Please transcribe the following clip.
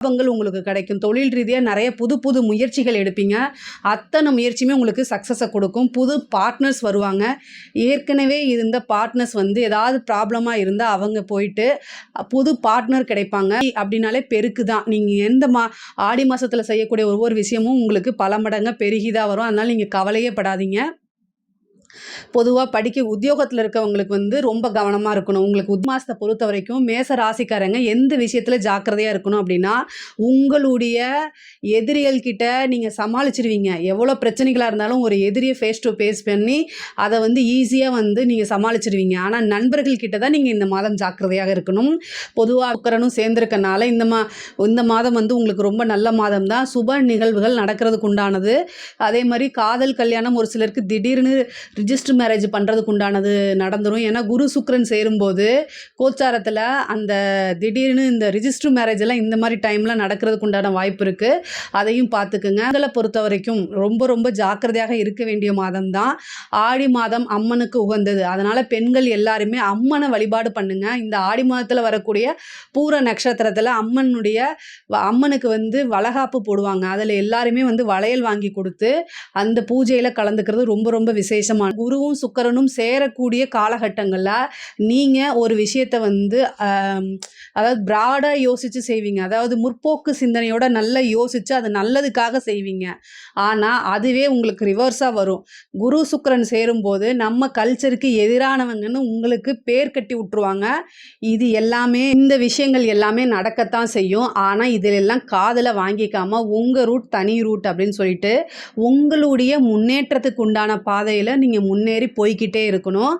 லாபங்கள் உங்களுக்கு கிடைக்கும். தொழில் ரீதியா நெறைய புது புது முயற்சிகள் எடுப்பீங்க. அத்தனை முயற்சியுமே உங்களுக்கு சக்ஸஸ கொடுக்கும். புது பார்ட்னர்ஸ் வருவாங்க. ஏற்கனவே இருந்த பார்ட்னர்ஸ் வந்து ஏதாவது ப்ராப்ளமா இருந்தா அவங்க போயிட்டு புது பார்ட்னர் கிடைப்பாங்க. அப்படின்னாலே பெருக்கு தான். நீங்க எந்த ஆடி மாசத்துல செய்யக்கூடிய ஒவ்வொரு விஷயமும் உங்களுக்கு பல மடங்கா பெருகி தான் வரும். அதனால நீங்க கவலையே படாதீங்க. பொதுவா உத்தியோகத்துல இருக்கவங்களுக்கு வந்து ரொம்ப கவனமா இருக்கணும். உங்களுக்கு மாசத்தை பொறுத்த வரைக்கும் மேச ராசிக்காரங்க எந்த விஷயத்துல ஜாக்கிரதையா இருக்கணும் அப்படின்னா, உங்களுடைய எதிரிகள் கிட்ட நீங்க சமாளிச்சிருவீங்க. எவ்வளோ பிரச்சனைகளா இருந்தாலும் ஒரு எதிரியை ஃபேஸ் டு ஃபேஸ் பண்ணி அதை வந்து ஈஸியா வந்து நீங்க சமாளிச்சிருவீங்க. ஆனா நண்பர்கள் கிட்ட தான் நீங்க இந்த மாதம் ஜாக்கிரதையாக இருக்கணும். பொதுவா சுக்கிரனும் சேர்ந்திருக்கனால இந்த மாதம் வந்து உங்களுக்கு ரொம்ப நல்ல மாதம் தான். சுப நிகழ்வுகள் நடக்கிறதுக்கு உண்டானது. அதே மாதிரி காதல் கல்யாணம் ஒரு சிலருக்கு திடீர்னு ரிஜிஸ்டர் மேரேஜ் பண்ணுறதுக்கு உண்டானது நடந்துடும். ஏன்னா குரு சுக்கிரன் சேரும்போது கோச்சாரத்தில் அந்த திடீர்னு இந்த ரிஜிஸ்டர் மேரேஜ் எல்லாம் இந்த மாதிரி டைமில் நடக்கிறதுக்கு உண்டான வாய்ப்பு இருக்குது. அதையும் பார்த்துக்குங்க. அதில் பொறுத்த வரைக்கும் ரொம்ப ரொம்ப ஜாக்கிரதையாக இருக்க வேண்டிய மாதம் தான். ஆடி மாதம் அம்மனுக்கு உகந்தது. அதனால் பெண்கள் எல்லாருமே அம்மனை வழிபாடு பண்ணுங்க. இந்த ஆடி மாதத்தில் வரக்கூடிய பூர நட்சத்திரத்தில் அம்மனுக்கு வந்து வளகாப்பு போடுவாங்க. அதில் எல்லாருமே வந்து வளையல் வாங்கி கொடுத்து அந்த பூஜையில் கலந்துக்கிறது ரொம்ப ரொம்ப விசேஷமான. குருவும் சுக்கிரனும் சேரக்கூடிய காலகட்டங்களில் நீங்கள் ஒரு விஷயத்தை வந்து அதாவது பிராடாக யோசித்து செய்வீங்க. அதாவது முற்போக்கு சிந்தனையோட நல்லா யோசித்து அது நல்லதுக்காக செய்வீங்க. ஆனால் அதுவே உங்களுக்கு ரிவர்ஸாக வரும். குரு சுக்கிரன் சேரும்போது நம்ம கல்ச்சருக்கு எதிரானவங்கன்னு உங்களுக்கு பேர் கட்டி விட்டுருவாங்க. இது எல்லாமே இந்த விஷயங்கள் எல்லாமே நடக்கத்தான் செய்யும். ஆனால் இதிலெல்லாம் காதில் வாங்கிக்காமல் உங்கள் ரூட் தனி ரூட் அப்படின்னு சொல்லிட்டு உங்களுடைய முன்னேற்றத்துக்கு உண்டான பாதையில் நீங்கள் முன்னேறி போய்கிட்டே இருக்கணும்.